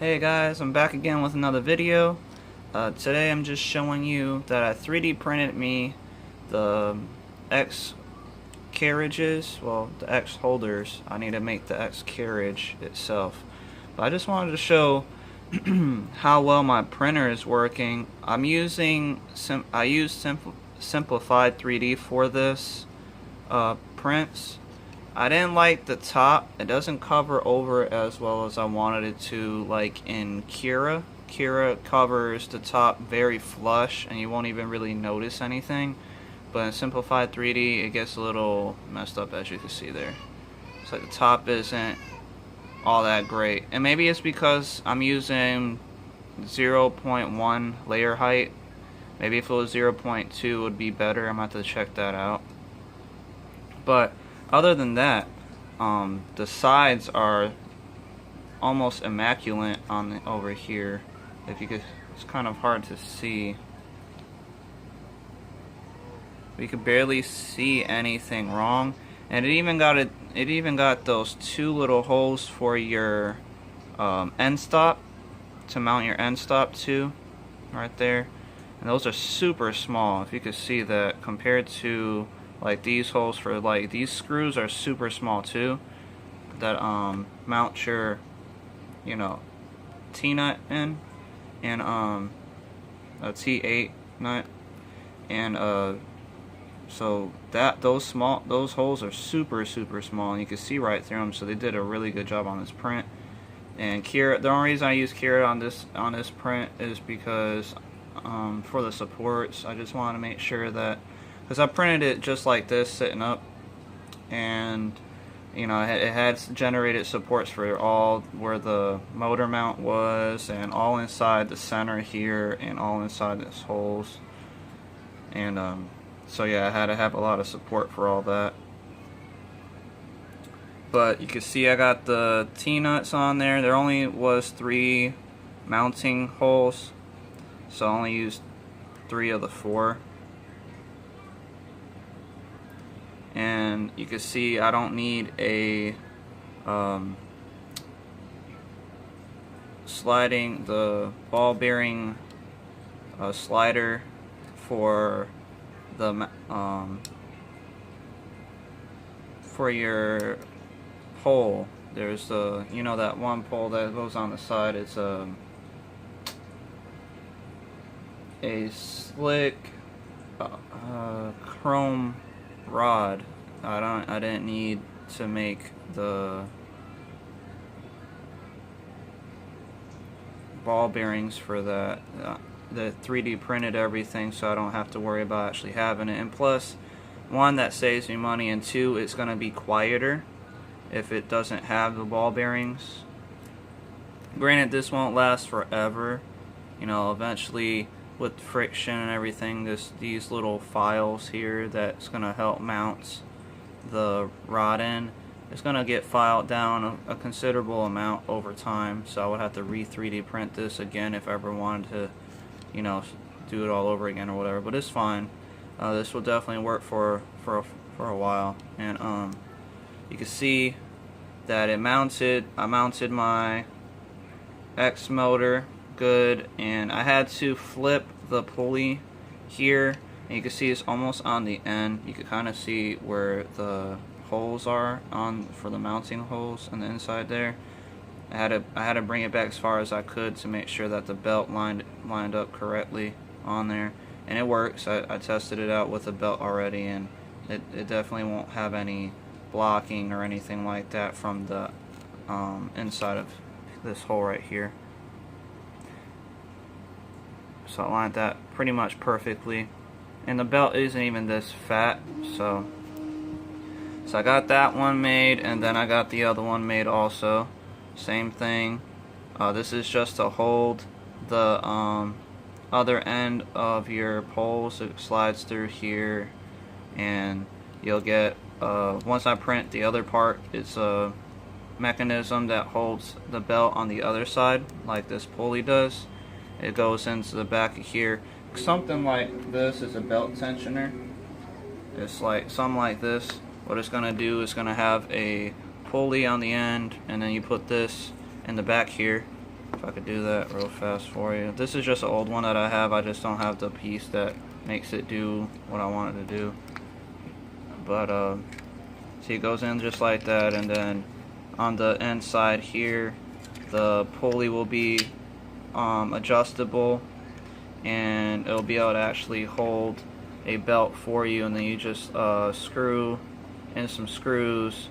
Hey guys, I'm back again with another video. Today I'm just showing you that I 3D printed me the X carriages, well the X holders. I need to make the X carriage itself. But I just wanted to show how well my printer is working. I use Simplified 3D for this prints. I didn't like the top. It doesn't cover over as well as I wanted it to, like in Kira. Kira covers the top very flush and you won't even really notice anything. But in Simplified 3D it gets a little messed up, as you can see there. It's like the top isn't all that great. And maybe it's because I'm using 0.1 layer height. Maybe if it was 0.2 it would be better. I'm going to have to check that out. But other than that, the sides are almost immaculate on over here. If you could, it's kind of hard to see. We could barely see anything wrong, and it even got those two little holes for your end stop to mount your end stop to, right there. And those are super small. If you could see that compared to like these holes for like these screws are super small too, that mount your T-nut in, and a T8 nut, and so that those holes are super small, and you can see right through them. So they did a really good job on this print. And Kira, the only reason I use Kira on this print is because for the supports, I just want to make sure that, because I printed it just like this sitting up, and it had generated supports for all where the motor mount was, and all inside the center here, and all inside these holes. And so yeah, I had to have a lot of support for all that. But you can see I got the T-nuts on there. There only was 3 mounting holes, so I only used 3 of the 4. And you can see I don't need a the ball bearing slider for the for your pole. There's the that one pole that goes on the side. It's a slick chrome rod. I didn't need to make the ball bearings for that. The 3D printed everything, so I don't have to worry about actually having it. And plus, one, that saves me money, and 2, it's going to be quieter if it doesn't have the ball bearings. Granted, this won't last forever. Eventually with friction and everything, these little files here that's going to help mount the rod in, it's going to get filed down a considerable amount over time. So I would have to re-3D print this again if I ever wanted to do it all over again or whatever. But it's fine. This will definitely work for a while. And you can see that I mounted my X motor good, and I had to flip the pulley here, and you can see it's almost on the end. You can kind of see where the holes are for the mounting holes on the inside there. I had to bring it back as far as I could to make sure that the belt lined up correctly on there, and it works. I tested it out with the belt already, and it definitely won't have any blocking or anything like that from the inside of this hole right here. So I lined that pretty much perfectly, and the belt isn't even this fat, so I got that one made, and then I got the other one made also. Same thing. This is just to hold the other end of your poles. It slides through here, and you'll get once I print the other part, it's a mechanism that holds the belt on the other side, like this pulley does. It goes into the back of here. Something like this is a belt tensioner. It's like something like this. What it's gonna do is gonna have a pulley on the end, and then you put this in the back here. If if I could do that real fast for you. This is just an old one that I have. I just don't have the piece that makes it do what I want it to do. But see, it goes in just like that, and then on the inside here, the pulley will be adjustable, and it'll be able to actually hold a belt for you, and then you just screw in some screws,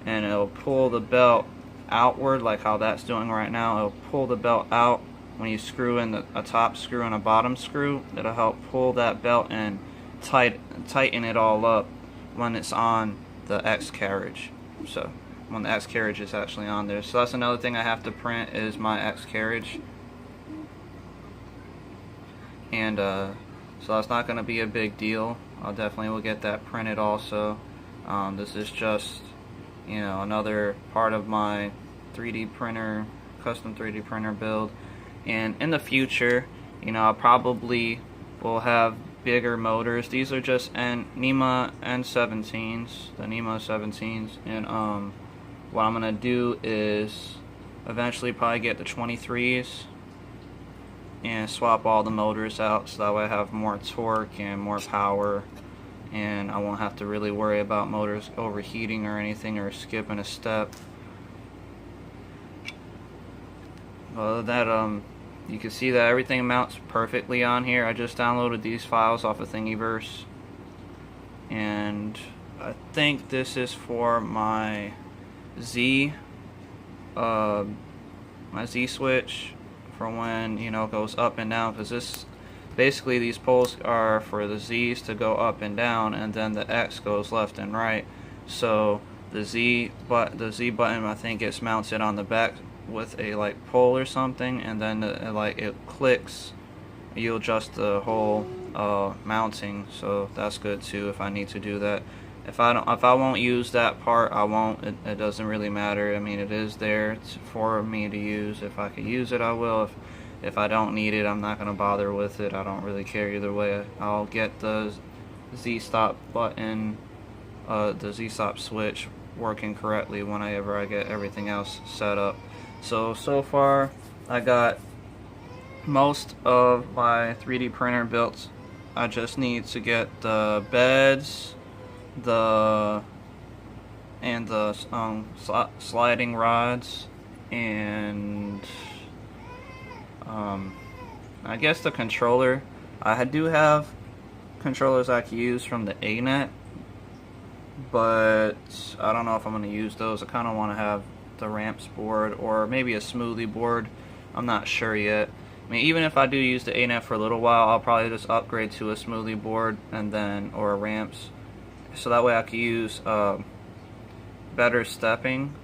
and it'll pull the belt outward like how that's doing right now. It'll pull the belt out when you screw in a top screw and a bottom screw. It'll help pull that belt and tighten it all up when it's on the X carriage. So when the X carriage is actually on there. So that's another thing I have to print, is my X carriage. And so that's not going to be a big deal. I'll definitely will get that printed also. This is just, you know, another part of my 3D printer, custom 3D printer build. And in the future, you know, I probably will have bigger motors. These are just NEMA N17s, the NEMA 17s. And what I'm gonna do is eventually probably get the 23s and swap all the motors out, so that way I have more torque and more power, and I won't have to really worry about motors overheating or anything, or skipping a step. Other than that, you can see that everything mounts perfectly on here. I just downloaded these files off of Thingiverse, and I think this is for my Z switch, for when, you know, it goes up and down, because this basically, these poles are for the Z's to go up and down, and then the X goes left and right. So the Z button, I think, gets mounted on the back with a like pole or something, and then it clicks. You adjust the whole mounting, so that's good too if I need to do that. If I won't use that part, I won't. It doesn't really matter. I mean, it is there for me to use. If I could use it, I will. If I don't need it, I'm not gonna bother with it. I don't really care either way. I'll get the Z-stop button, the Z-stop switch working correctly whenever I get everything else set up. So far, I got most of my 3D printer built. I just need to get the beds, the sliding rods, and I guess the controller. I do have controllers I can use from the ANET, but I don't know if I'm going to use those. I kind of want to have the ramps board, or maybe a smoothie board. I'm not sure yet. I mean, even if I do use the ANET for a little while, I'll probably just upgrade to a smoothie board, and then, or a ramps, so that way I can use better stepping,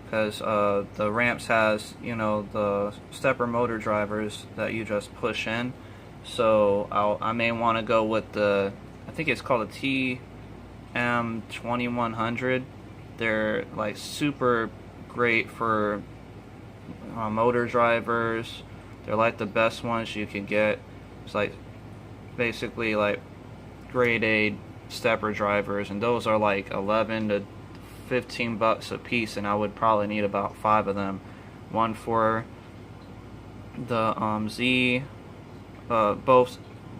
because the ramps has, you know, the stepper motor drivers that you just push in. So I may want to go with the, I think it's called a TM2100. They're like super great for motor drivers. They're like the best ones you can get. It's like basically like grade A stepper drivers, and those are like 11 to 15 bucks a piece, and I would probably need about 5 of them. One for the Z, both,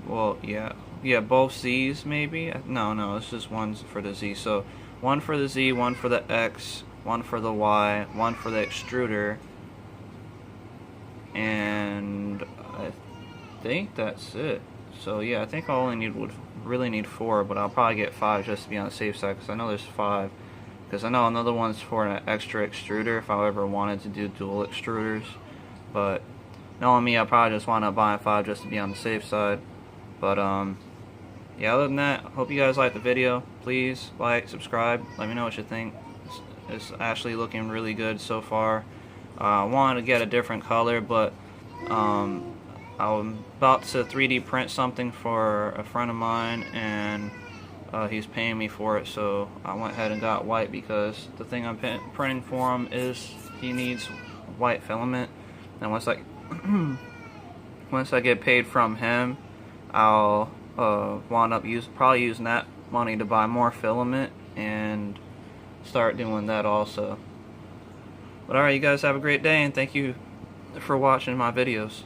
well, yeah, both Z's maybe. No, it's just one for the Z. So one for the Z, one for the X, one for the Y, one for the extruder, and I think that's it. So yeah, I think I would really need 4, but I'll probably get 5 just to be on the safe side, because I know there's 5. Because I know another one's for an extra extruder if I ever wanted to do dual extruders. But knowing me, I probably just want to buy 5 just to be on the safe side. But yeah, other than that, hope you guys liked the video. Please like, subscribe, let me know what you think. It's actually looking really good so far. I wanted to get a different color, but I'm about to 3D print something for a friend of mine, and he's paying me for it, so I went ahead and got white, because the thing I'm printing for him is he needs white filament. And once I get paid from him, I'll wind up probably using that money to buy more filament and start doing that also. But alright, you guys have a great day, and thank you for watching my videos.